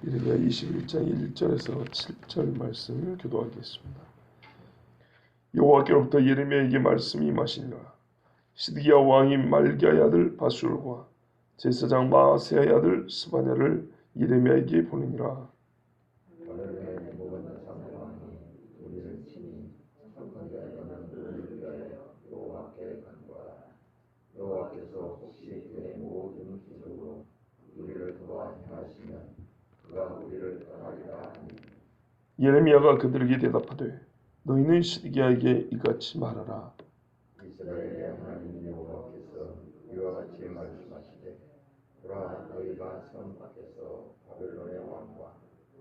이르미야 21장 1절에서 7절 말씀을 교도하겠습니다. 여호와께로부터 예레미야에게 말씀이 임하시니라. 시드기야 왕이 말기야의 아들 바술과 제사장 마아세야의 아들 스바냐를 예레미야에게 보내니라. 여호와께서 혹시 그의 모든 기적으로 우리를 도와 행하시면 그가 우리를 떠나리라 하니. 예레미야가 그들에게 대답하되 너희는 시드기야에게 이같이 말하라. 이스라엘의 하나님 여호와께서 이와 같이 말씀하시되 보라, 너희가 성 밖에서 바벨론의 왕과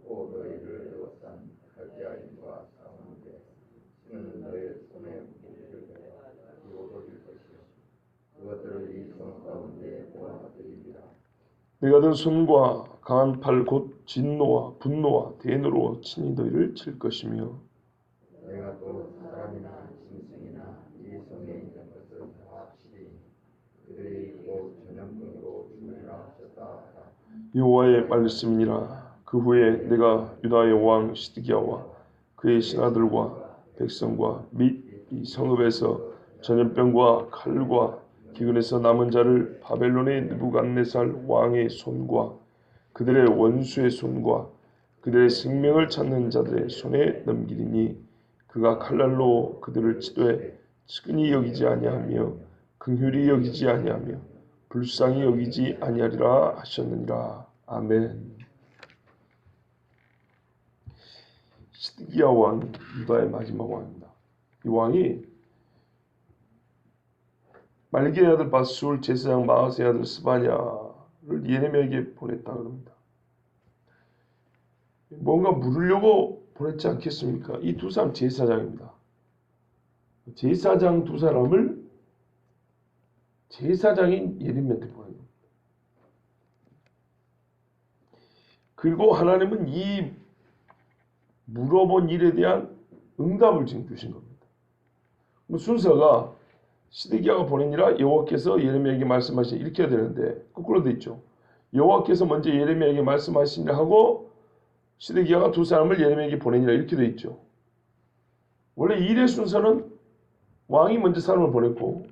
또 너희를 에워싼 갈대아인과 싸우는데 그는 너희 손에 무기를 들고 돌릴 것이요 그것들을 이 성 가운데 모아들이리라. 내가 든 손과 강한 팔 곧 진노와 분노와 대노로 친히 너희를 칠 것이며 내가 또 사람이나 짐승이나 이 성에 있는 것을 다 치리니 그들이 곧 전염병으로 죽으리라 하셨다 하라. 여호와의 말씀이니라. 그 후에 내가 유다의 왕 시드기야와 그의 신하들과 백성과 및 이 성읍에서 전염병과 칼과 기근에서 남은 자를 바벨론의 느부갓네살 왕의 손과 그들의 원수의 손과 그들의 생명을 찾는 자들의 손에 넘기리니 그가 칼날로 그들을 치되 측은히 여기지 아니하며 긍휼히 여기지 아니하며 불쌍히 여기지 아니하리라 하셨느니라. 아멘. 시드기야 왕, 유다의 마지막 왕입니다. 이 왕이 말기야의 아들 바술, 제사장 마아세야의 아들 스바냐를 예레미야에게 보냈다 그럽니다. 뭔가 물으려고 보냈지 않겠습니까? 이 두 사람 제사장입니다. 제사장 두 사람을 제사장인 예레미야한테 보낸 겁니다. 그리고 하나님은 이 물어본 일에 대한 응답을 지금 주신 겁니다. 순서가 시드기야가 보내니라 여호와께서 예레미야에게 말씀하시니 이렇게 해야 되는데 거꾸로 돼 있죠. 여호와께서 먼저 예레미야에게 말씀하시니라 하고 시드기야가 두 사람을 예레미야에게 보내니라 이렇게 돼 있죠. 원래 일의 순서는 왕이 먼저 사람을 보냈고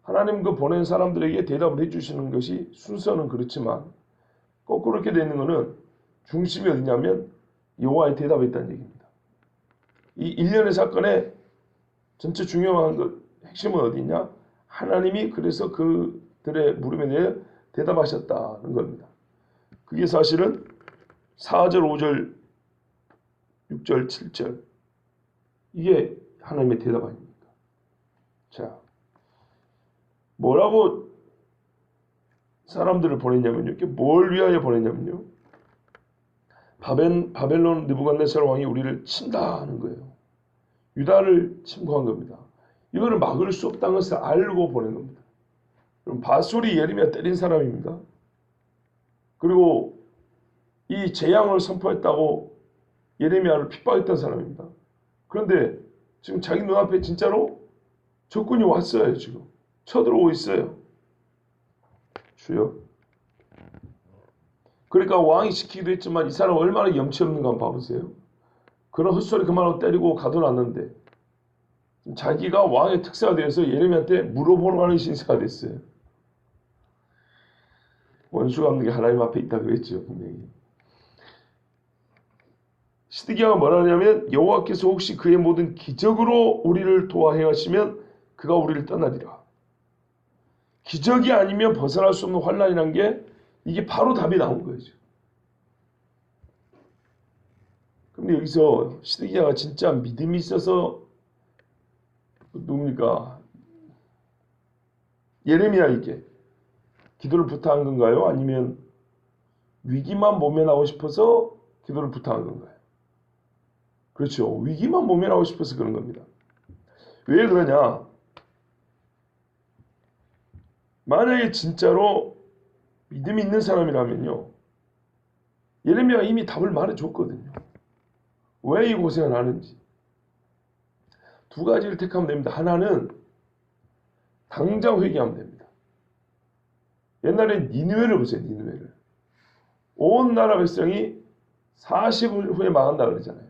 하나님 그 보낸 사람들에게 대답을 해주시는 것이 순서는 그렇지만 거꾸로 이렇게 되는 것은 중심이 어디냐면 여호와의 대답에 있다는 얘기입니다. 이 일련의 사건의 전체 중요한 것 핵심은 어디냐? 하나님이 그래서 그들의 물음에 대해 대답하셨다는 겁니다. 그게 사실은 4절, 5절, 6절, 7절 이게 하나님의 대답 아닙니까? 자, 뭐라고 사람들을 보냈냐면요. 이게 뭘 위하여 보냈냐면요. 바벨론 느부갓네살 왕이 우리를 친다는 거예요. 유다를 침공한 겁니다. 이거를 막을 수 없다는 것을 알고 보낸 겁니다. 그럼 바술이 예레미야 때린 사람입니다. 그리고 이 재앙을 선포했다고 예레미야를 핍박했던 사람입니다. 그런데 지금 자기 눈앞에 진짜로 적군이 왔어요. 지금 쳐들어오고 있어요. 주여. 그러니까 왕이 시키기도 했지만 이 사람 얼마나 염치 없는가 한번 봐보세요. 그런 헛소리 그만하고 때리고 가둬놨는데 자기가 왕의 특사가 되어서 예레미야한테 물어보러 가는 신세가 됐어요. 원수가 없는 게 하나님 앞에 있다 그랬죠. 분명히. 시드기야가 뭐라 하냐면 여호와께서 혹시 그의 모든 기적으로 우리를 도와 행하시면 그가 우리를 떠나리라. 기적이 아니면 벗어날 수 없는 환난이란 게 이게 바로 답이 나온 거죠. 근데 여기서 시드기야가 진짜 믿음이 있어서 누굽니까? 예레미야에게 기도를 부탁한 건가요? 아니면 위기만 모면하고 싶어서 기도를 부탁한 건가요? 그렇죠. 위기만 모면하고 싶어서 그런 겁니다. 왜 그러냐? 만약에 진짜로 믿음이 있는 사람이라면요. 예레미야가 이미 답을 말해줬거든요. 왜 이 고생을 하는지. 두 가지를 택하면 됩니다. 하나는 당장 회개하면 됩니다. 옛날에 니느웨를 보세요. 니느웨를. 온 나라 백성이 40일 후에 망한다 그러잖아요.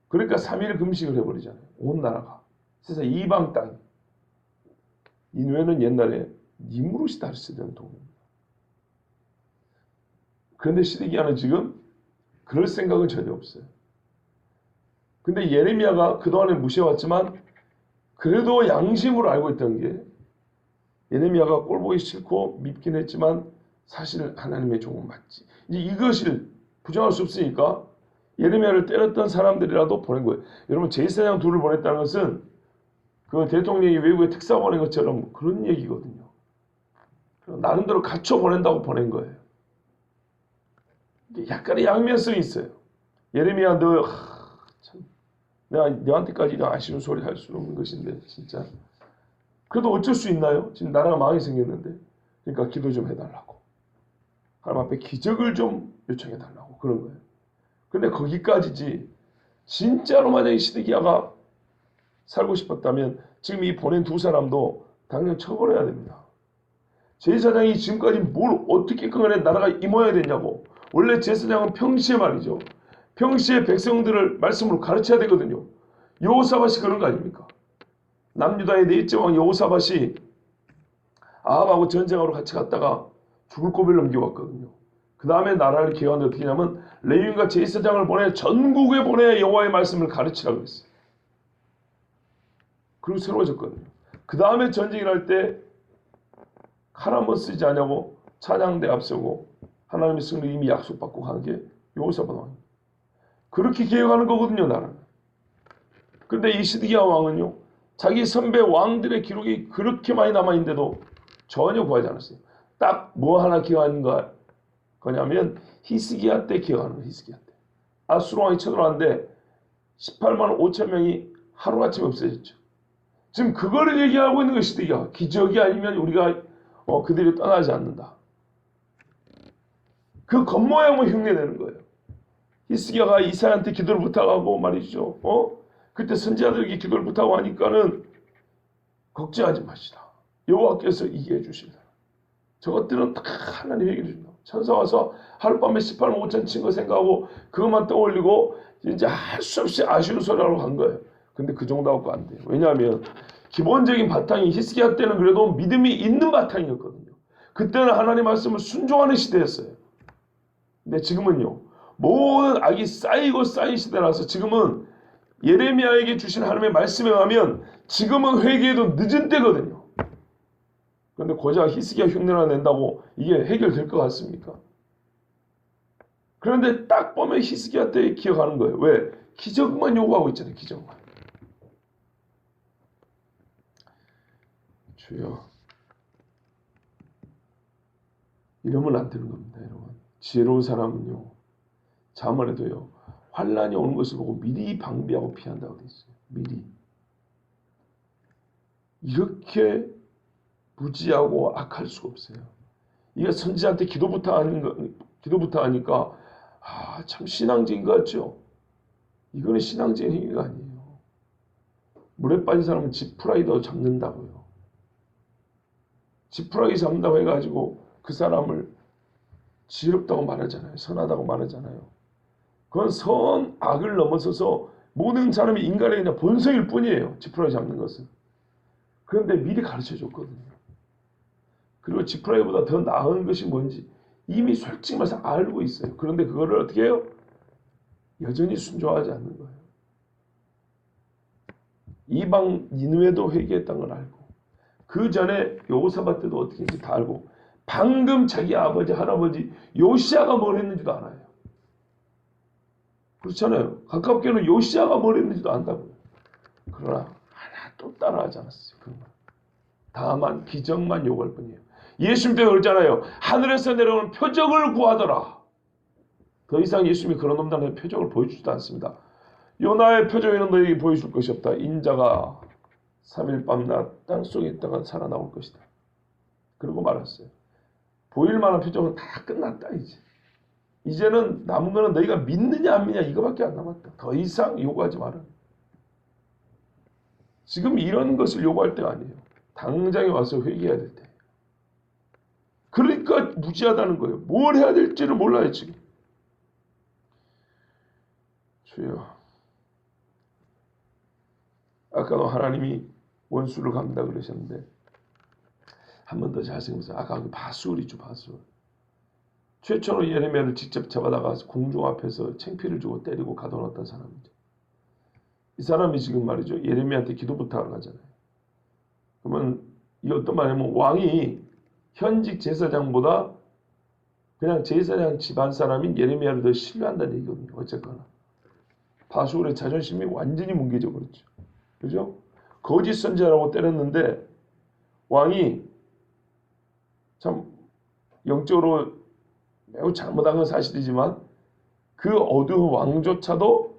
그러니까 3일 금식을 해버리잖아요. 온 나라가. 세상 이방 땅. 니느웨는 옛날에 니무롯이 다스리던 동네입니다. 그런데 시드기야는 지금 그럴 생각은 전혀 없어요. 근데 예레미야가 그동안에 무시해왔지만 그래도 양심으로 알고 있던 게 예레미야가 꼴보기 싫고 밉긴 했지만 사실 하나님의 종은 맞지. 이제 이것을 부정할 수 없으니까 예레미야를 때렸던 사람들이라도 보낸 거예요. 여러분 제사장 둘을 보냈다는 것은 그 대통령이 외국에 특사 보낸 것처럼 그런 얘기거든요. 나름대로 갖춰 보낸다고 보낸 거예요. 약간의 양면성이 있어요. 예레미야 너 참, 내가 너한테까지 이런 아쉬운 소리 할 수 없는 것인데 진짜 그래도 어쩔 수 있나요? 지금 나라가 망하게 생겼는데 그러니까 기도 좀 해달라고 하나님 앞에 기적을 좀 요청해달라고 그런 거예요. 근데 거기까지지 진짜로 만약에 시드기야가 살고 싶었다면 지금 이 보낸 두 사람도 당장 처벌해야 됩니다. 제사장이 지금까지 뭘 어떻게 끊어내 나라가 이 모양이 됐냐고. 원래 제사장은 평시에 말이죠. 평시에 백성들을 말씀으로 가르쳐야 되거든요. 여호사밧이 그런 거 아닙니까? 남유다의 넷째 왕 여호사밧이 아합하고 전쟁하러 같이 갔다가 죽을 고비를 넘겨왔거든요. 그 다음에 나라를 기획하는데 어떻게 하냐면 레위인과 제사장을 보내 전국에 보내 여호와의 말씀을 가르치라고 했어요. 그리고 새로워졌거든요. 그 다음에 전쟁을 할 때 칼 한번 쓰지 않냐고 찬양대 앞세우고 하나님의 승리 이미 약속받고 가는 게 여호사밧 왕입니다. 그렇게 기획하는 거거든요, 나라는. 근데 이 시드기야 왕은요, 자기 선배 왕들의 기록이 그렇게 많이 남아있는데도 전혀 구하지 않았어요. 딱 뭐 하나 기억하는 거냐면 히스기야 때 기억하는 거예요. 히스기야 때. 아수르 왕이 쳐들어왔는데 18만 5천 명이 하루아침에 없어졌죠. 지금 그거를 얘기하고 있는 것이 시드기야. 기적이 아니면 우리가 그들이 떠나지 않는다. 그 겉모양을 흉내내는 거예요. 히스기야가 이사야한테 기도를 부탁하고 말이죠. 그때 선지자들에게 기도를 부탁하고 하니까는 걱정하지 마시다. 여호와께서 이기해 주시리라. 저것들은 다 하나님 얘기해 준다. 천사 와서 하룻밤에 18만 5천 친 거 생각하고 그것만 떠올리고 이제 할 수 없이 아쉬운 소리하러 간 거예요. 근데 그 정도 갖고 안 돼요. 왜냐하면 기본적인 바탕이 히스기야 때는 그래도 믿음이 있는 바탕이었거든요. 그때는 하나님 말씀을 순종하는 시대였어요. 근데 지금은요. 모든 악이 쌓이고 쌓인 시대라서 지금은 예레미야에게 주신 하나님의 말씀에 의하면 지금은 회개해도 늦은 때거든요. 그런데 고작 히스기야 흉내나 낸다고 이게 해결될 것 같습니까? 그런데 딱 보면 히스기야 때 기억하는 거예요. 왜? 기적만 요구하고 있잖아요. 기적만. 주여. 이러면 안 되는 겁니다. 여러분. 지혜로운 사람은요. 자문해도요. 환란이 오는 것을 보고 미리 방비하고 피한다고 되어 있어요. 미리. 이렇게 무지하고 악할 수가 없어요. 이게 선지자한테 기도 부탁하니까 참 신앙적인 것 같죠? 이거는 신앙적인 행위가 아니에요. 물에 빠진 사람은 지푸라기도 잡는다고요. 지푸라기 잡는다고 해가지고 그 사람을 지혜롭다고 말하잖아요. 선하다고 말하잖아요. 그건 선, 악을 넘어서서 모든 사람이 인간의 그냥 본성일 뿐이에요. 지푸라기 잡는 것은. 그런데 미리 가르쳐 줬거든요. 그리고 지푸라기보다 더 나은 것이 뭔지 이미 솔직히 말해서 알고 있어요. 그런데 그거를 어떻게 해요? 여전히 순종하지 않는 거예요. 이방 니느웨도 회개했다는 걸 알고 그 전에 여호사밧 때도 어떻게 했는지 다 알고 방금 자기 아버지 할아버지 요시야가 뭘 했는지도 알아요. 그렇잖아요. 가깝게는 요시야가 뭘 했는지도 안다고요. 그러나 하나도 따라하지 않았어요. 그런 거. 다만 기적만 요구할 뿐이에요. 예수님도 그랬잖아요. 하늘에서 내려오는 표적을 구하더라. 더 이상 예수님이 그런 놈들한테 표적을 보여주지도 않습니다. 요나의 표적에는 너에게 보여줄 것이 없다. 인자가 3일 밤낮 땅속에 있다가 살아나올 것이다. 그러고 말았어요. 보일 만한 표적은 다 끝났다 이제. 이제는 남은 거는 너희가 믿느냐 안 믿느냐 이거밖에 안 남았다. 더 이상 요구하지 마라. 지금 이런 것을 요구할 때가 아니에요. 당장에 와서 회개해야 될 때. 그러니까 무지하다는 거예요. 뭘 해야 될지를 몰라요 지금. 주여, 아까도 하나님이 원수를 갚는다 그러셨는데 한 번 더 잘 생각해보세요. 아까 그 바수울이죠, 바수울. 최초로 예레미야를 직접 잡아다가 공중 앞에서 창피를 주고 때리고 가둬놨던 사람이죠. 이 사람이 지금 말이죠, 예레미야한테 기도 부탁을 하잖아요. 그러면 이 어떤 말이냐면 왕이 현직 제사장보다 그냥 제사장 집안 사람인 예레미야를 더 신뢰한다는 얘기거든요. 어쨌거나 바수울의 자존심이 완전히 뭉개져 버렸죠. 그죠? 거짓 선지자라고 때렸는데 왕이 참 영적으로 매우 잘못한 건 사실이지만 그 어두운 왕조차도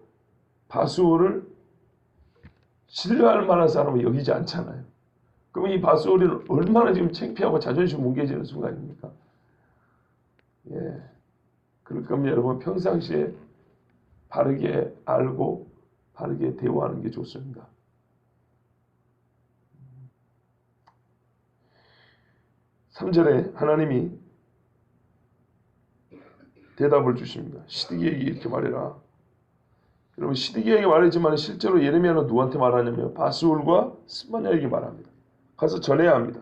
바수울을 신뢰할 만한 사람을 여기지 않잖아요. 그러면 이 바수울은 얼마나 지금 창피하고 자존심 뭉개지는 순간입니까? 예. 그럴 거면 여러분 평상시에 바르게 알고 바르게 대화하는 게 좋습니다. 3절에 하나님이 대답을 주십니다. 시드기에게 이렇게 말해라. 여러분 시드기에게 말했지만 실제로 예레미야는 누구한테 말하냐면 바수울과 스마냐에게 말합니다. 가서 전해야 합니다.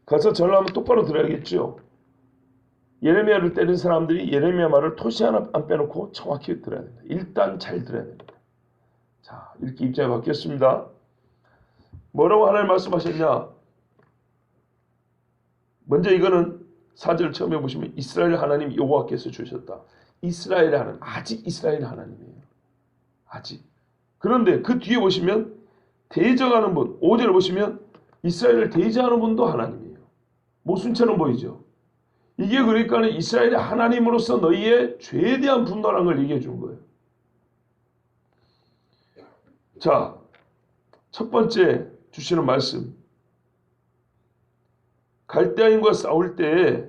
가서 전하면 똑바로 들어야겠죠. 예레미야를 때린 사람들이 예레미야 말을 토시 하나 안 빼놓고 정확히 들어야 됩니다. 일단 잘 들어야 됩니다. 자, 이렇게 입장이 바뀌었습니다. 뭐라고 하나님 말씀하셨냐? 먼저 이거는 4절 처음에 보시면 이스라엘 하나님 여호와께서 주셨다. 이스라엘의 하나님, 아직 이스라엘 하나님이에요. 아직. 그런데 그 뒤에 보시면 대적하는 분, 5절을 보시면 이스라엘을 대적하는 분도 하나님이에요. 모순처럼 보이죠. 이게 그러니까 이스라엘의 하나님으로서 너희의 죄에 대한 분노라는 걸 얘기해 준 거예요. 자, 첫 번째 주시는 말씀. 갈대아인과 싸울 때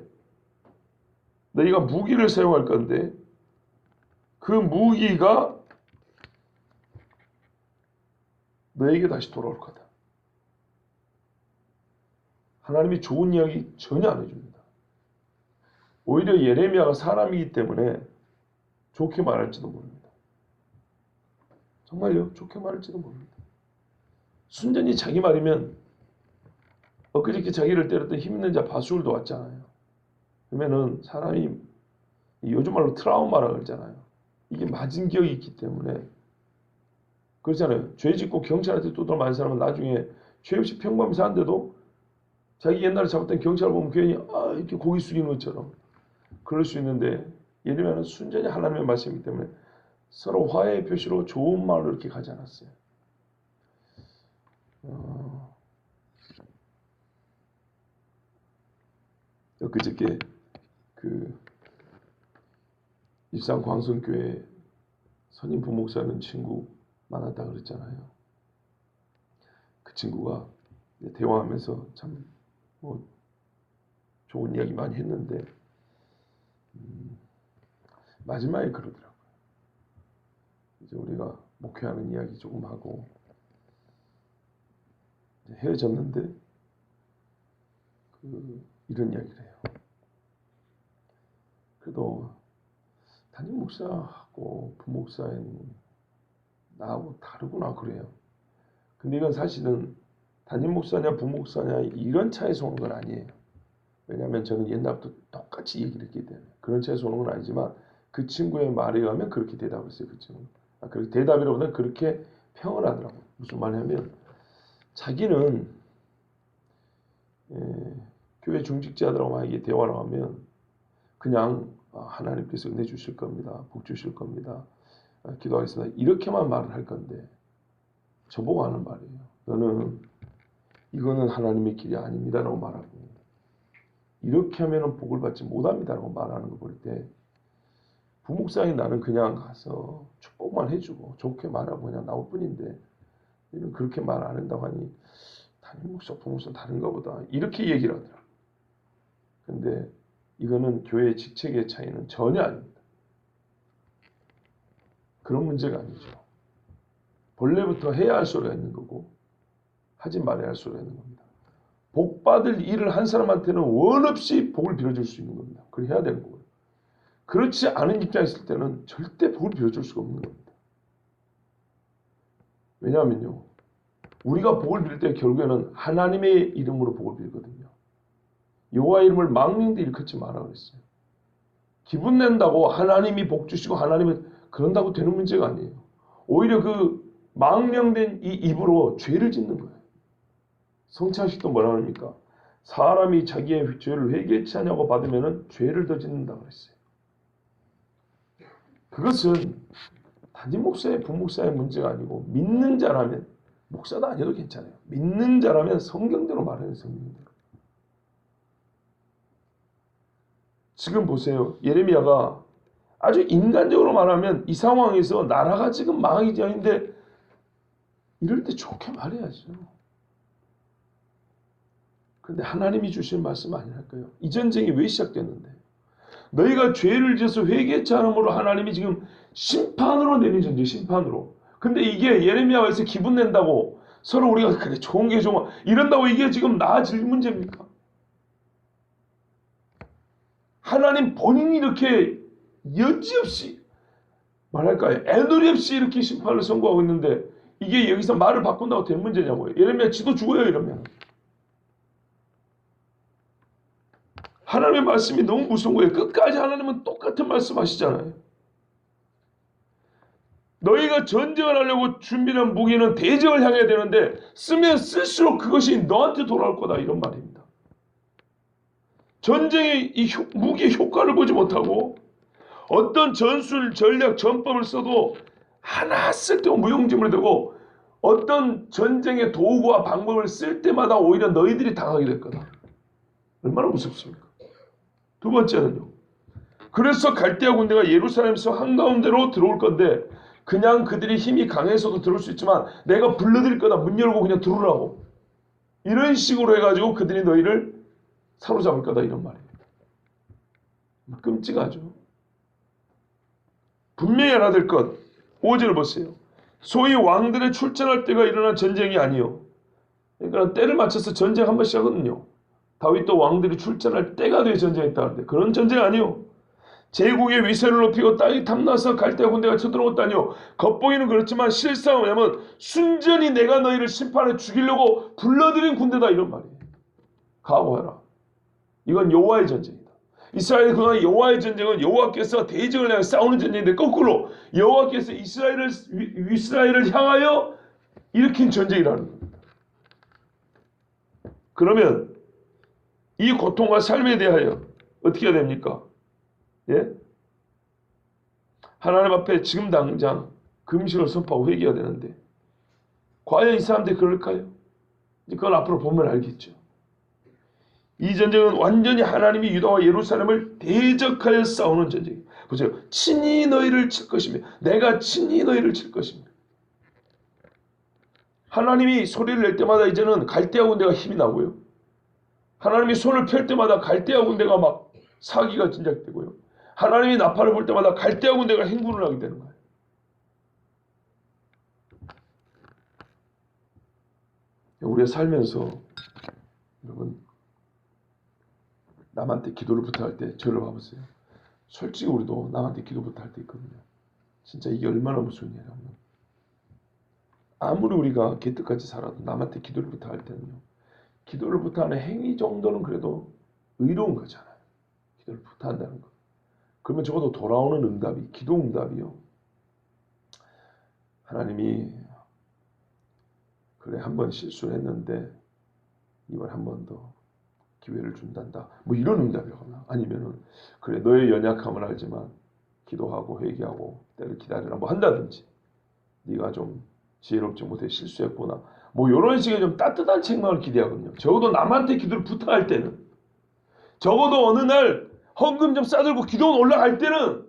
너희가 무기를 사용할 건데 그 무기가 너에게 다시 돌아올 거다. 하나님이 좋은 이야기 전혀 안 해줍니다. 오히려 예레미야가 사람이기 때문에 좋게 말할지도 모릅니다. 정말요? 좋게 말할지도 모릅니다. 순전히 자기 말이면 엊그저께 자기를 때렸던 힘있는 자 바수울도 왔잖아요. 그러면은 사람이 요즘 말로 트라우마라고 그러잖아요. 이게 맞은 기억이 있기 때문에 그렇잖아요. 죄 짓고 경찰한테 두드려 맞은 사람은 나중에 죄 없이 평범히 사는데도 자기 옛날에 잡았던 경찰을 보면 괜히 이렇게 고개 숙이는 것처럼 그럴 수 있는데 예레미야는 순전히 하나님의 말씀이기 때문에 서로 화해의 표시로 좋은 말로 이렇게 가지 않았어요. 엊그저께 그 일산 광성교회 선임 부목사는 친구 만났다 그랬잖아요. 그 친구가 대화하면서 참 좋은 이야기 많이 했는데 마지막에 그러더라고요. 이제 우리가 목회하는 이야기 조금 하고 이제 헤어졌는데 이런 이야기를 해요. 그래도 담임 목사하고 부목사인 나하고 다르구나 그래요. 근데 이건 사실은 담임 목사냐 부목사냐 이런 차이에서 오는 건 아니에요. 왜냐하면 저는 옛날부터 똑같이 얘기를 했기 때문에 그런 차이에서 오는 건 아니지만 그 친구의 말에 의하면 그렇게 대답을 했어요. 그 친구는. 그렇게 대답이라보다는 그렇게 평을 하더라고요. 무슨 말이냐면 자기는 교회 중직자들하고 만약에 대화를 하면 그냥 하나님께서 은혜 주실 겁니다. 복 주실 겁니다. 기도하겠습니다. 이렇게만 말을 할 건데 저보고 하는 말이에요. 너는 이거는 하나님의 길이 아닙니다라고 말하고 이렇게 하면 복을 받지 못합니다라고 말하는 거 볼 때 부목사인 나는 그냥 가서 축복만 해주고 좋게 말하고 그냥 나올 뿐인데 이는 그렇게 말 안 한다고 하니 담임 목사, 부목사 다른가 보다 이렇게 얘기를 하더라. 근데 이거는 교회의 직책의 차이는 전혀 아닙니다. 그런 문제가 아니죠. 본래부터 해야 할 소리가 있는 거고 하지 말아야 할 소리가 있는 겁니다. 복 받을 일을 한 사람한테는 원 없이 복을 빌어줄 수 있는 겁니다. 그걸 해야 되는 거고요. 그렇지 않은 입장에 있을 때는 절대 복을 빌어줄 수가 없는 겁니다. 왜냐하면요, 우리가 복을 빌 때 결국에는 하나님의 이름으로 복을 빌거든요. 여호와 이름을 망령되 일컫지 마라 그랬어요. 기분 낸다고 하나님이 복 주시고 하나님이 그런다고 되는 문제가 아니에요. 오히려 그 망령된 이 입으로 죄를 짓는 거예요. 성찬식도 뭐라 합니까? 사람이 자기의 죄를 회개치 않냐고 받으면 죄를 더 짓는다 그랬어요. 그것은 단지 목사의 부목사의 문제가 아니고 믿는 자라면, 목사도 아니어도 괜찮아요. 믿는 자라면 성경대로 말하는 성경대로. 지금 보세요. 예레미야가 아주 인간적으로 말하면 이 상황에서 나라가 지금 망하기 전인데 이럴 때 좋게 말해야죠. 그런데 하나님이 주신 말씀 아니랄까요? 이 전쟁이 왜 시작됐는데? 너희가 죄를 지어서 회개치 않음으로 하나님이 지금 심판으로 내린 전쟁, 심판으로. 근데 이게 예레미야가 해서 기분 낸다고 서로 우리가 그래 좋은 게 좋아 이런다고 이게 지금 나아질 문제입니까? 하나님 본인이 이렇게 여지없이 말할까요? 애누리 없이 이렇게 심판을 선고하고 있는데 이게 여기서 말을 바꾼다고 될 문제냐고요. 예레미야 지도 죽어요 이러면. 하나님의 말씀이 너무 무서운 거예요. 끝까지 하나님은 똑같은 말씀 하시잖아요. 너희가 전쟁을 하려고 준비한 무기는 대적을 향해야 되는데 쓰면 쓸수록 그것이 너한테 돌아올 거다 이런 말입니다. 전쟁의 이 무기의 효과를 보지 못하고 어떤 전술, 전략, 전법을 써도 하나 쓸 때 무용지물이 되고 어떤 전쟁의 도구와 방법을 쓸 때마다 오히려 너희들이 당하게 될 거다. 얼마나 무섭습니까? 두 번째는요. 그래서 갈대아 군대가 예루살렘에서 한가운데로 들어올 건데 그냥 그들이 힘이 강해서도 들어올 수 있지만 내가 불러들일 거다. 문 열고 그냥 들어오라고. 이런 식으로 해가지고 그들이 너희를 사로잡을 거다 이런 말입니다. 끔찍하죠. 분명히 알아야 될 것. 5절을 보세요. 소위 왕들의 출전할 때가 일어난 전쟁이 아니요. 그러니까 때를 맞춰서 전쟁 한 번씩 하거든요. 다윗도 왕들이 출전할 때가 돼 전쟁했다는데 그런 전쟁 아니요. 제국의 위세를 높이고 땅이 탐나서 갈대아 군대가 쳐들어온 것도 아니요. 겉보기는 그렇지만 실상은 뭐냐면 순전히 내가 너희를 심판해 죽이려고 불러들인 군대다 이런 말이에요. 각오해라. 이건 여호와의 전쟁이다. 이스라엘 그동안 여호와의 전쟁은 여호와께서 대적을 향해 싸우는 전쟁인데 거꾸로 여호와께서 이스라엘을 향하여 일으킨 전쟁이라는 겁니다. 그러면 이 고통과 삶에 대하여 어떻게 해야 됩니까? 예? 하나님 앞에 지금 당장 금식을 선포하고 회개해야 되는데 과연 이 사람들이 그럴까요? 그건 앞으로 보면 알겠죠. 이 전쟁은 완전히 하나님이 유다와 예루살렘을 대적하여 싸우는 전쟁이에요. 보세요. 친히 너희를 칠 것이며 내가 친히 너희를 칠 것이며 하나님이 소리를 낼 때마다 이제는 갈대아 군대가 힘이 나고요. 하나님이 손을 펼 때마다 갈대아 군대가 막 사기가 진작되고요. 하나님이 나팔을 불 때마다 갈대아 군대가 행군을 하게 되는 거예요. 우리가 살면서 여러분 남한테 기도를 부탁할 때 저를 봐보세요. 솔직히 우리도 남한테 기도 부탁할 때 있거든요. 진짜 이게 얼마나 무서운 일이냐면 아무리 우리가 개떡같이 살아도 남한테 기도를 부탁할 때는요. 기도를 부탁하는 행위 정도는 그래도 의로운 거잖아요. 기도를 부탁한다는 거. 그러면 적어도 돌아오는 응답이, 기도 응답이요. 하나님이 그래 한 번 실수를 했는데 이번 한 번 더 기회를 준단다. 뭐 이런 응답이거나 아니면은 그래 너의 연약함을 알지만 기도하고 회개하고 때를 기다리라 뭐 한다든지 네가 좀 지혜롭지 못해 실수했구나. 뭐 이런 식의 좀 따뜻한 책망을 기대하거든요. 적어도 남한테 기도를 부탁할 때는 적어도 어느 날 헌금 좀 싸들고 기도원 올라갈 때는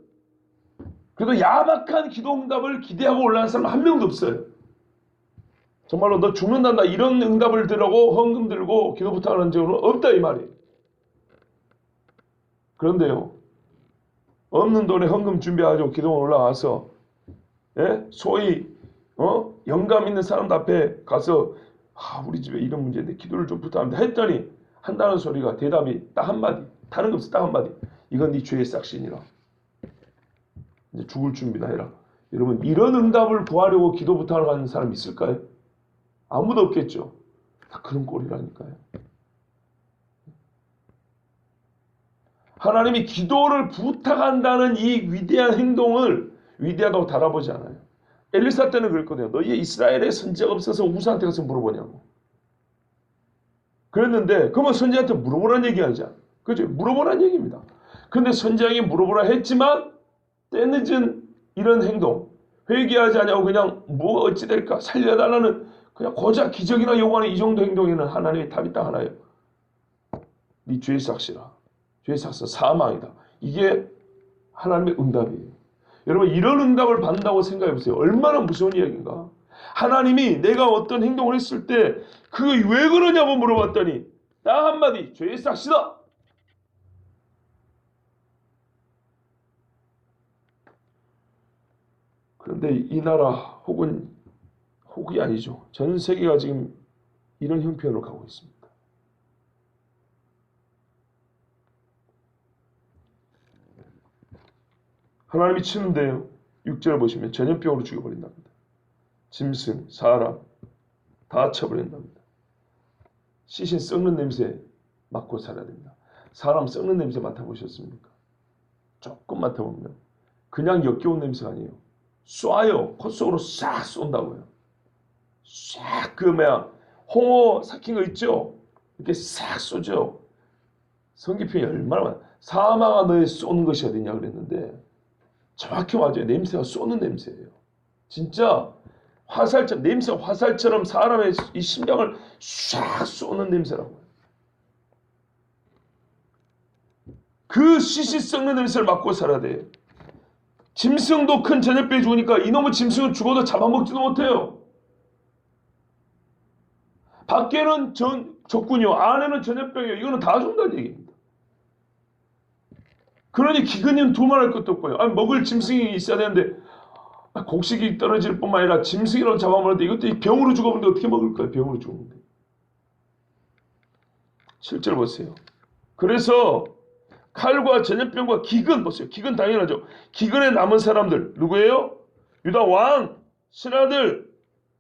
그래도 야박한 기도 응답을 기대하고 올라간 사람 한 명도 없어요. 정말로 너 죽는단다 이런 응답을 들으라고 헌금 들고 기도 부탁하는 적은 없다 이 말이에요. 그런데요. 없는 돈에 헌금 준비하고 기도원 올라가서 예? 소위 영감 있는 사람들 앞에 가서 우리 집에 이런 문제인데 기도를 좀 부탁합니다 했더니 한다는 소리가 대답이 딱 한마디 다른 거 없어 딱 한마디 이건 네 죄의 싹신이라 이제 죽을 준비나 해라. 여러분 이런 응답을 구하려고 기도 부탁을 하는 사람 있을까요? 아무도 없겠죠. 다 그런 꼴이라니까요. 하나님이 기도를 부탁한다는 이 위대한 행동을 위대하다고 달아보지 않아요. 엘리사 때는 그랬거든요. 너희 이스라엘에 선지자가 없어서 우사한테 가서 물어보냐고. 그랬는데 그러면 선지자한테 물어보라는 얘기 하자. 그죠? 물어보라는 얘기입니다. 근데 선지자에게 물어보라 했지만 때늦은 이런 행동, 회개하지 않냐고 그냥 뭐 어찌 될까 살려달라는 그냥 고작 기적이나 요구하는 이 정도 행동에는 하나님의 답이 딱 하나예요. 네 죄의 삭시라. 죄의 삭시 사망이다. 이게 하나님의 응답이에요. 여러분 이런 응답을 받는다고 생각해 보세요. 얼마나 무서운 이야기인가. 하나님이 내가 어떤 행동을 했을 때 그거 왜 그러냐고 물어봤더니 딱 한마디 죄의 삭시다. 그런데 이 나라 혹이 아니죠. 전 세계가 지금 이런 형편으로 가고 있습니다. 하나님이 치는데요. 6절 보시면 전염병으로 죽여버린답니다. 짐승, 사람 다 쳐버린답니다. 시신 썩는 냄새 맡고 살아야 됩니다. 사람 썩는 냄새 맡아보셨습니까? 조금 맡아보면 그냥 역겨운 냄새가 아니에요. 쏴요. 콧 속으로 싹 쏜다고요. 싹 그 뭐야 홍어 삭힌 거 있죠? 이렇게 싹 쏘죠. 성기표현이 얼마나 많아. 사마가 너의 쏜 것이 어디냐 그랬는데 정확히 맞아요. 냄새가 쏘는 냄새예요. 진짜 화살처럼 냄새가 화살처럼 사람의 이 심장을 싹 쏘는 냄새라고요. 그 시시 썩는 냄새를 맡고 살아야 돼요. 짐승도 큰 전염병이 죽으니까 이놈의 짐승은 죽어도 잡아먹지도 못해요. 밖에는 적군이요. 안에는 전염병이요. 이거는 다 죽는다는 얘기입니다. 그러니 기근이는 두말할 것도 없고요. 아니, 먹을 짐승이 있어야 되는데 곡식이 떨어질 뿐만 아니라 짐승이라도 잡아먹는데 이것도 병으로 죽어버리는데 어떻게 먹을 거예요? 병으로 죽었는데. 실제로 보세요. 그래서 칼과 전염병과 기근 보세요. 기근 당연하죠. 기근에 남은 사람들 누구예요? 유다 왕, 신하들,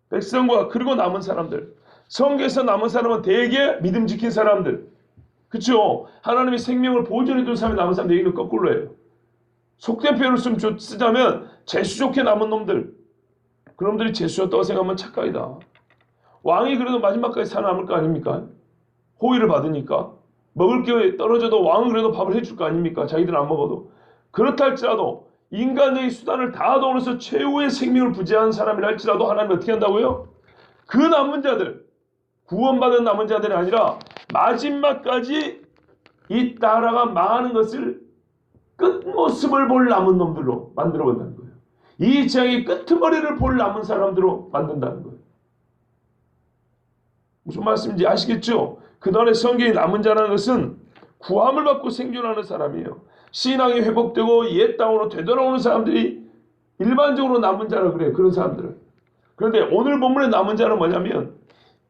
백성과 그리고 남은 사람들. 성경에서 남은 사람은 대개 믿음 지킨 사람들. 그렇죠? 하나님의 생명을 보존해 둔 사람이 남은 사람 얘기는 거꾸로 해요. 속된 표현을 쓰자면 재수 좋게 남은 놈들. 그놈들이 재수였다고 생각하면 착각이다. 왕이 그래도 마지막까지 살아남을 거 아닙니까? 호의를 받으니까. 먹을 게 떨어져도 왕은 그래도 밥을 해줄 거 아닙니까? 자기들은 안 먹어도. 그렇다 할지라도 인간적인 수단을 다 동원해서 최후의 생명을 부재한 사람이라 할지라도 하나님 어떻게 한다고요? 그 남은 자들, 구원받은 남은 자들이 아니라 마지막까지 이 나라가 망하는 것을 끝모습을 볼 남은 놈들로 만들어 본다는 거예요. 이 재앙의 끄트머리를 볼 남은 사람들로 만든다는 거예요. 무슨 말씀인지 아시겠죠? 그동안의 성경의 남은 자라는 것은 구함을 받고 생존하는 사람이에요. 신앙이 회복되고 옛 땅으로 되돌아오는 사람들이 일반적으로 남은 자라 그래요. 그런 사람들은. 그런데 오늘 본문의 남은 자는 뭐냐면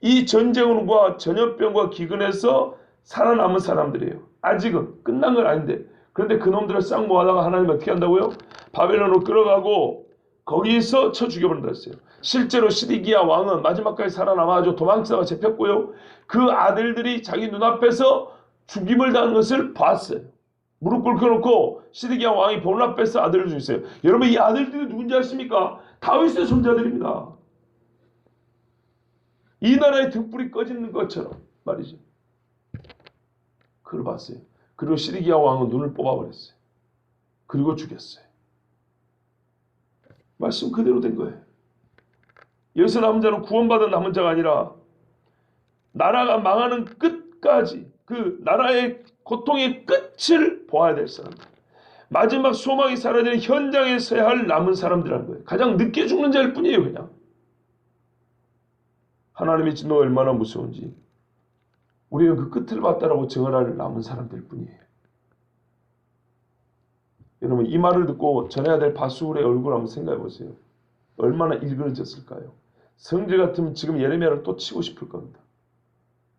이 전쟁과 전염병과 기근에서 살아남은 사람들이에요. 아직은 끝난 건 아닌데. 그런데 그놈들을 싹 모아다가 하나님 어떻게 한다고요? 바벨론으로 끌어가고 거기서 쳐 죽여버린다 했어요. 실제로 시드기야 왕은 마지막까지 살아남아가지고 도망치다가 잡혔고요. 그 아들들이 자기 눈앞에서 죽임을 당한 것을 봤어요. 무릎 꿇혀놓고 시드기야 왕이 보는 앞에서 아들을 죽였어요. 여러분 이 아들들이 누군지 아십니까? 다윗의 손자들입니다. 이 나라의 등불이 꺼지는 것처럼 말이죠. 그걸 봤어요. 그리고 시드기야 왕은 눈을 뽑아버렸어요. 그리고 죽였어요. 말씀 그대로 된 거예요. 여기서 남은 자는 구원받은 남은 자가 아니라 나라가 망하는 끝까지 그 나라의 고통의 끝을 보아야 될 사람들. 마지막 소망이 사라지는 현장에 서야 할 남은 사람들이라는 거예요. 가장 늦게 죽는 자일 뿐이에요. 그냥. 하나님의 진노가 얼마나 무서운지 우리는 그 끝을 봤다라고 증언할 남은 사람들 뿐이에요. 여러분 이 말을 듣고 전해야 될 바수울의 얼굴 한번 생각해 보세요. 얼마나 일그러졌을까요? 성질 같으면 지금 예레미야를 또 치고 싶을 겁니다.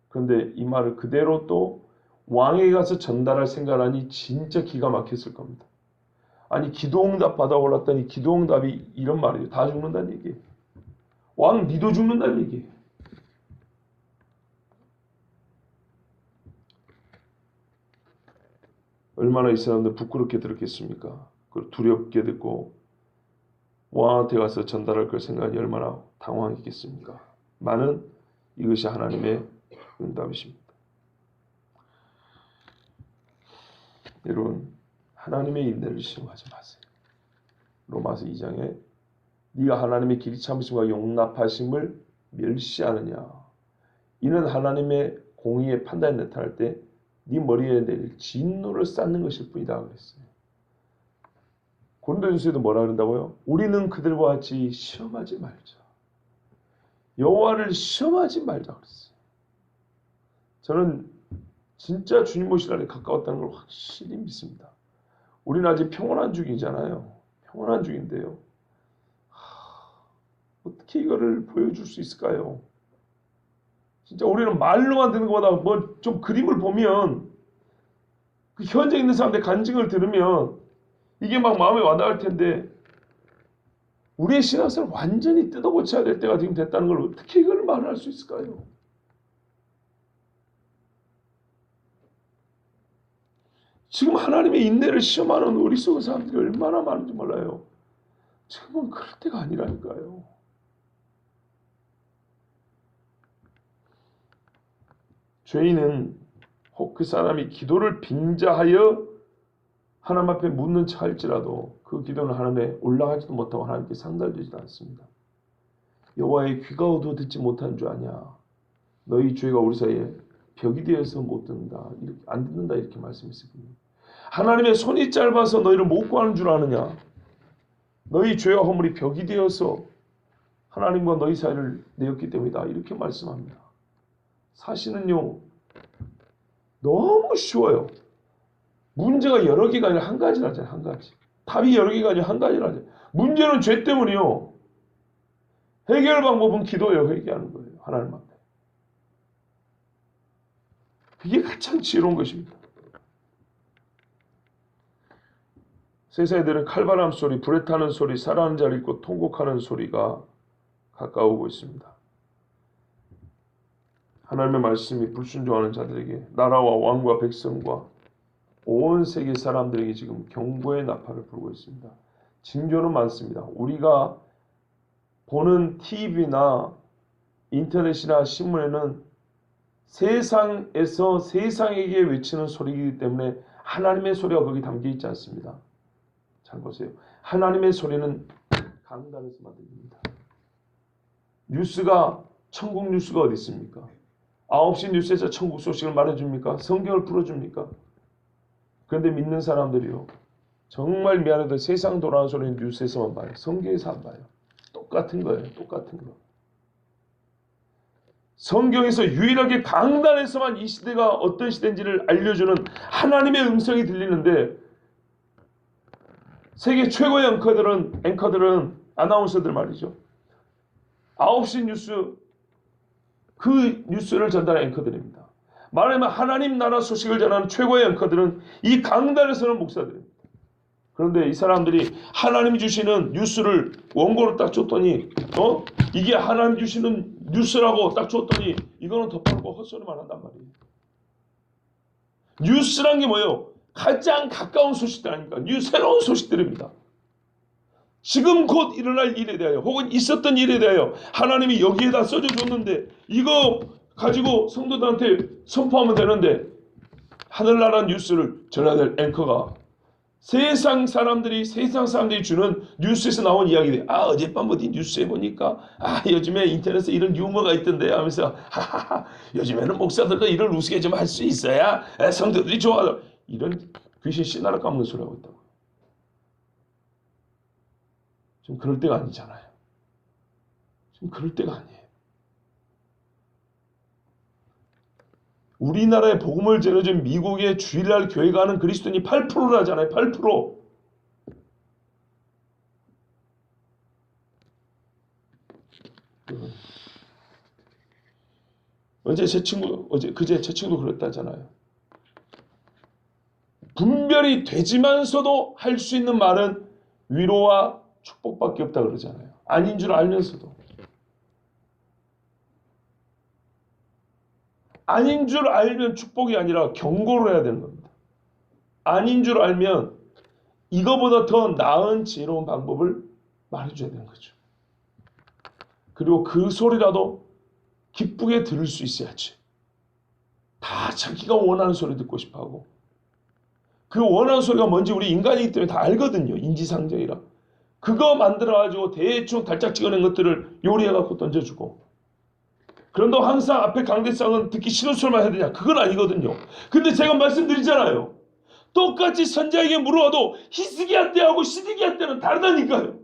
그런데 이 말을 그대로 또 왕에게 가서 전달할 생각을 하니 진짜 기가 막혔을 겁니다. 아니 기도응답 받아 올랐더니 기도응답이 이런 말이에요. 다 죽는다는 얘기예요. 왕 니도 죽는다는 얘기예요. 얼마나 이 사람들 부끄럽게 들었겠습니까? 그리고 두렵게 듣고 왕한테 가서 전달할 걸 생각하니 얼마나 당황했겠습니까? 많은 이것이 하나님의 응답이십니다. 여러분, 하나님의 인내를 시험하지 마세요. 로마서 2장에 네가 하나님의 길이 참으심과 용납하심을 멸시하느냐. 이는 하나님의 공의의 판단이 나타날 때 네 머리에 내릴 진노를 쌓는 것일 뿐이다 그랬어요. 고린도전서에도 뭐라 그런다고요? 우리는 그들과 같이 시험하지 말자. 여호와를 시험하지 말자 그랬어요. 저는 진짜 주님 오실 날에 가까웠다는 걸 확실히 믿습니다. 우리는 아직 평온한 중이잖아요. 평온한 중인데요. 어떻게 이거를 보여줄 수 있을까요? 진짜 우리는 말로만 듣는 것보다 뭐 좀 그림을 보면 그 현재 있는 사람들의 간증을 들으면 이게 막 마음에 와닿을 텐데 우리의 신앙생활을 완전히 뜯어고쳐야 될 때가 지금 됐다는 걸 어떻게 이걸 말할 수 있을까요? 지금 하나님의 인내를 시험하는 어리석은 사람들이 얼마나 많은지 몰라요. 지금은 그럴 때가 아니라니까요. 죄인은 혹 그 사람이 기도를 빙자하여 하나님 앞에 묻는 차 할지라도 그 기도는 하나님에 올라가지도 못하고 하나님께 상달되지도 않습니다. 여호와의 귀가 어두워 듣지 못한 줄 아냐. 너희 죄가 우리 사이에 벽이 되어서 못 듣는다. 이렇게 안 듣는다 이렇게 말씀했습니다. 하나님의 손이 짧아서 너희를 못 구하는 줄 아느냐. 너희 죄와 허물이 벽이 되어서 하나님과 너희 사이를 내었기 때문이다. 이렇게 말씀합니다. 사실은요. 너무 쉬워요. 문제가 여러 개가 아니라 한 가지라잖아요. 한 가지. 답이 여러 개가 아니라 한 가지라잖아요. 문제는 죄 때문이요. 해결 방법은 기도예요. 회개하는 거예요. 하나님 앞에. 그게 가장 지혜로운 것입니다. 세상에 들은 칼바람 소리, 불에 타는 소리, 살아가는 자를 잊고 통곡하는 소리가 가까우고 있습니다. 하나님의 말씀이 불순종하는 자들에게 나라와 왕과 백성과 온 세계 사람들에게 지금 경고의 나팔을 부르고 있습니다. 징조는 많습니다. 우리가 보는 TV나 인터넷이나 신문에는 세상에서 세상에게 외치는 소리이기 때문에 하나님의 소리가 거기 담겨 있지 않습니다. 잘 보세요. 하나님의 소리는 강단에서만 들립니다. 뉴스가 천국 뉴스가 어디 있습니까? 9시 뉴스에서 천국 소식을 말해줍니까? 성경을 풀어줍니까? 그런데 믿는 사람들이요. 정말 미안해도 세상 돌아가는 소리는 뉴스에서만 봐요. 성경에서 안 봐요. 똑같은 거예요. 똑같은 거. 성경에서 유일하게 강단에서만 이 시대가 어떤 시대인지를 알려주는 하나님의 음성이 들리는데 세계 최고의 앵커들은 아나운서들 말이죠. 9시 뉴스 그 뉴스를 전달하는 앵커들입니다. 말하면 하나님 나라 소식을 전하는 최고의 앵커들은 이 강단에서는 목사들입니다. 그런데 이 사람들이 하나님이 주시는 뉴스를 원고를 딱 줬더니 이게 하나님 주시는 뉴스라고 딱 줬더니 이거는 덮어놓고 헛소리만 한단 말이에요. 뉴스란 게 뭐예요? 가장 가까운 소식들 아닙니까? 새로운 소식들입니다. 지금 곧 일어날 일에 대하여 혹은 있었던 일에 대하여 하나님이 여기에다 써줘줬는데 이거 가지고 성도들한테 선포하면 되는데 하늘나라 뉴스를 전해야 될 앵커가 세상 사람들이 주는 뉴스에서 나온 이야기들 어젯밤 어디 뉴스에 보니까 요즘에 인터넷에 이런 유머가 있던데 하면서 하하하 요즘에는 목사들도 이런 우스개 좀 할 수 있어야 성도들이 좋아하다 이런 귀신 씨나라 까먹는 소리 하고 있다고. 좀 그럴 때가 아니잖아요. 좀 그럴 때가 아니에요. 우리나라에 복음을 전해준 미국의 주일날 교회 가는 그리스도인이 8%라잖아요. 8%. 그제 제 친구도 그랬다잖아요. 분별이 인간이 되지만서도 할 수 있는 말은 위로와 축복밖에 없다 그러잖아요. 아닌 줄 알면서도. 아닌 줄 알면 축복이 아니라 경고를 해야 되는 겁니다. 아닌 줄 알면 이거보다 더 나은 지혜로운 방법을 말해줘야 되는 거죠. 그리고 그 소리라도 기쁘게 들을 수 있어야지. 다 자기가 원하는 소리 듣고 싶어하고 그 원하는 소리가 뭔지 우리 인간이기 때문에 다 알거든요. 인지상정이라. 그거 만들어가지고 대충 달짝 찍어낸 것들을 요리해갖고 던져주고 그런다고 항상 앞에 강대상은 듣기 싫은 소리만 해야 되냐? 그건 아니거든요. 근데 제가 말씀드리잖아요. 똑같이 선자에게 물어봐도 히스기야 때하고 시드기야 때는 다르다니까요.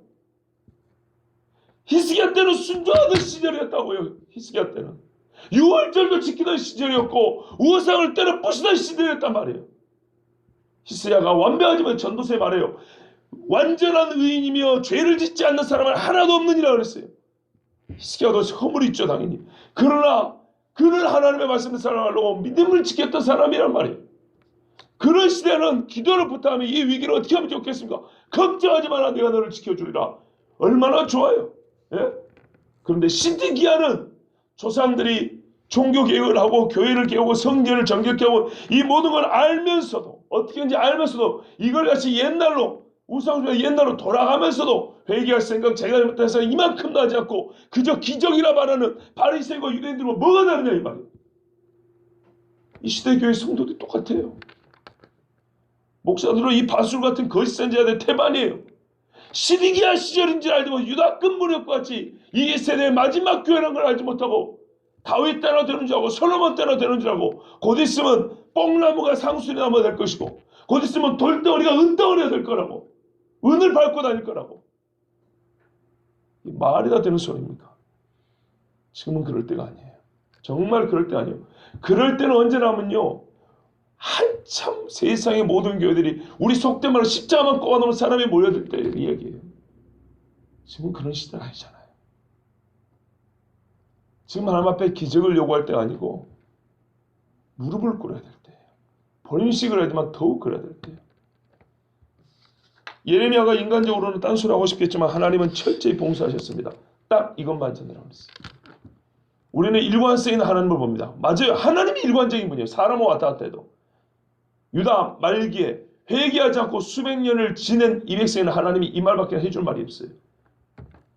히스기야 때는 순종하던 시절이었다고요. 히스기야 때는. 유월절도 지키던 시절이었고 우상을 때려 부시던 시절이었단 말이에요. 히스기야가 완벽하지만 전도서에 말해요. 완전한 의인이며 죄를 짓지 않는 사람은 하나도 없느니라 그랬어요. 히스기야도 허물이 있죠 당연히. 그러나 그는 하나님의 말씀을 살아가려고 믿음을 지켰던 사람이란 말이에요. 그런 시대는 기도를 부탁하면 이 위기를 어떻게 하면 좋겠습니까? 걱정하지 마라 내가 너를 지켜주리라. 얼마나 좋아요. 예? 그런데 시드기야는 조상들이 종교개혁을 하고 교회를 개혁하고 성전을 정결케 하고 이 모든 걸 알면서도 어떻게 하는지 알면서도 이걸 같이 옛날로 우상숭배 옛날로 돌아가면서도 회개할 생각 제가 잘못해서 이만큼도 하지 않고 그저 기적이라 말하는 바리새인과 유대인들은 뭐가 다르냐 이 말이에요. 이 시대 교회 성도들이 똑같아요. 목사들은 이 바술 같은 거짓 선지자들의 태반이에요. 시드기야 시절인 줄 알지만 유다급 무력과 같이 이 세대의 마지막 교회라는 걸 알지 못하고 다윗 때나 되는 줄 알고 솔로몬 때나 되는 줄 알고 곧 있으면 뽕나무가 상수리 나무가 될 것이고 곧 있으면 돌덩어리가 은덩어리가 될 거라고 은을 밟고 다닐 거라고 말이 다 되는 소리입니까? 지금은 그럴 때가 아니에요. 정말 그럴 때 아니에요. 그럴 때는 언제냐면요. 한참 세상의 모든 교회들이 우리 속된 말로 십자가만 꼽아놓은 사람이 모여들 때 이야기예요. 지금 그런 시대가 아니잖아요. 지금 하나님 앞에 기적을 요구할 때가 아니고 무릎을 꿇어야 될 때예요. 본인식을 해야지만 더욱 그래야 될 때예요. 예레미야가 인간적으로는 딴소리 하고 싶겠지만 하나님은 철저히 봉사하셨습니다. 딱 이것만 전하라고 했어요. 우리는 일관성 있는 하나님을 봅니다. 맞아요. 하나님이 일관적인 분이에요. 사람과 왔다 갔다 해도. 유다 말기에 회개하지 않고 수백 년을 지낸 이 백성에는 하나님이 이 말밖에 해줄 말이 없어요.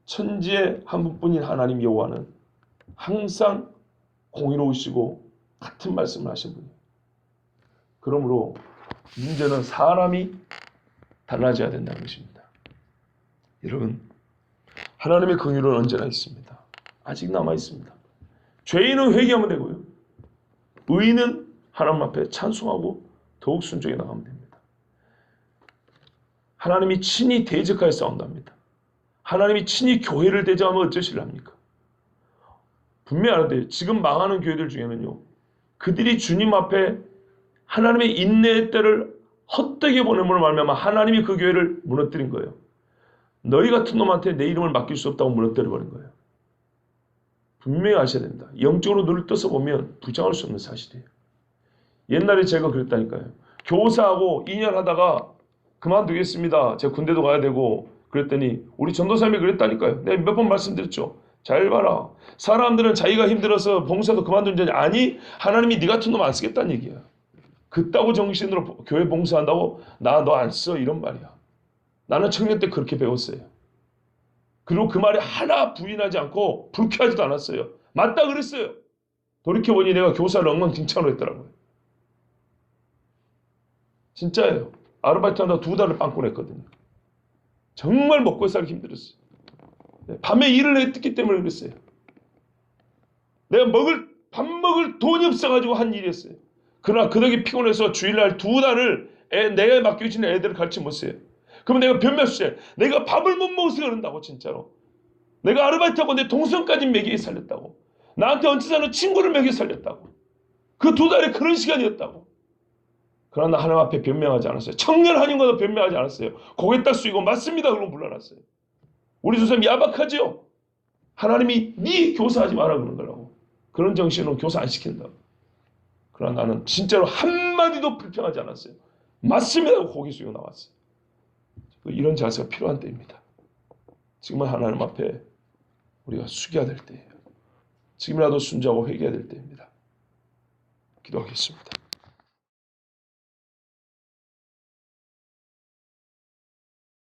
천지의 한 분뿐인 하나님 여호와는 항상 공의로우시고 같은 말씀을 하신 분이에요. 그러므로 문제는 사람이 달라져야 된다는 것입니다. 여러분, 하나님의 긍휼은 언제나 있습니다. 아직 남아 있습니다. 죄인은 회개하면 되고요. 의인은 하나님 앞에 찬송하고 더욱 순종해 나가면 됩니다. 하나님이 친히 대적하여 싸운답니다. 하나님이 친히 교회를 대적하면 어쩌실랍니까? 분명히 알아야 돼요. 지금 망하는 교회들 중에는요. 그들이 주님 앞에 하나님의 인내의 때를 헛되게 보냄으로 말미암아 하나님이 그 교회를 무너뜨린 거예요. 너희 같은 놈한테 내 이름을 맡길 수 없다고 무너뜨려버린 거예요. 분명히 아셔야 됩니다. 영적으로 눈을 떠서 보면 부정할 수 없는 사실이에요. 옛날에 제가 그랬다니까요. 교사하고 2년 하다가 그만두겠습니다. 제가 군대도 가야 되고 그랬더니 우리 전도사님이 그랬다니까요. 내가 몇 번 말씀드렸죠. 잘 봐라. 사람들은 자기가 힘들어서 봉사도 그만둔 자니 아니 하나님이 네 같은 놈 안 쓰겠다는 얘기야. 그따구 정신으로 교회 봉사한다고 나 너 안 써 이런 말이야. 나는 청년 때 그렇게 배웠어요. 그리고 그 말이 하나 부인하지 않고 불쾌하지도 않았어요. 맞다 그랬어요. 돌이켜보니 내가 교사를 엉망진창으로 했더라고요. 진짜예요. 아르바이트 한다고 2달을 빵꾸 냈거든요. 정말 먹고 살기 힘들었어요. 밤에 일을 했기 때문에 그랬어요. 내가 밥 먹을 돈이 없어가지고 한 일이었어요. 그러나 그 덕에 피곤해서 주일날 2달을 내가 맡겨진 애들을 가르치 못해요. 그러면 내가 변명수해. 내가 밥을 못 먹어서 그런다고 진짜로. 내가 아르바이트하고 내 동생까지 먹여 살렸다고. 나한테 얹혀 사는 친구를 먹여 살렸다고. 그 2달에 그런 시간이었다고. 그러나 하나님 앞에 변명하지 않았어요. 청년 한인과도 변명하지 않았어요. 고개 딱 숙이고 맞습니다. 그러고 물러났어요. 우리 조사님 야박하죠? 하나님이 네 교사하지 마라 그러는 거라고. 그런 정신으로 교사 안 시킨다고. 그러나 나는 진짜로 한마디도 불평하지 않았어요. 맞습니다 하고 고개 숙여 나왔어요. 이런 자세가 필요한 때입니다. 지금은 하나님 앞에 우리가 숙여야 될 때예요. 지금이라도 순종하고 회개해야 될 때입니다. 기도하겠습니다.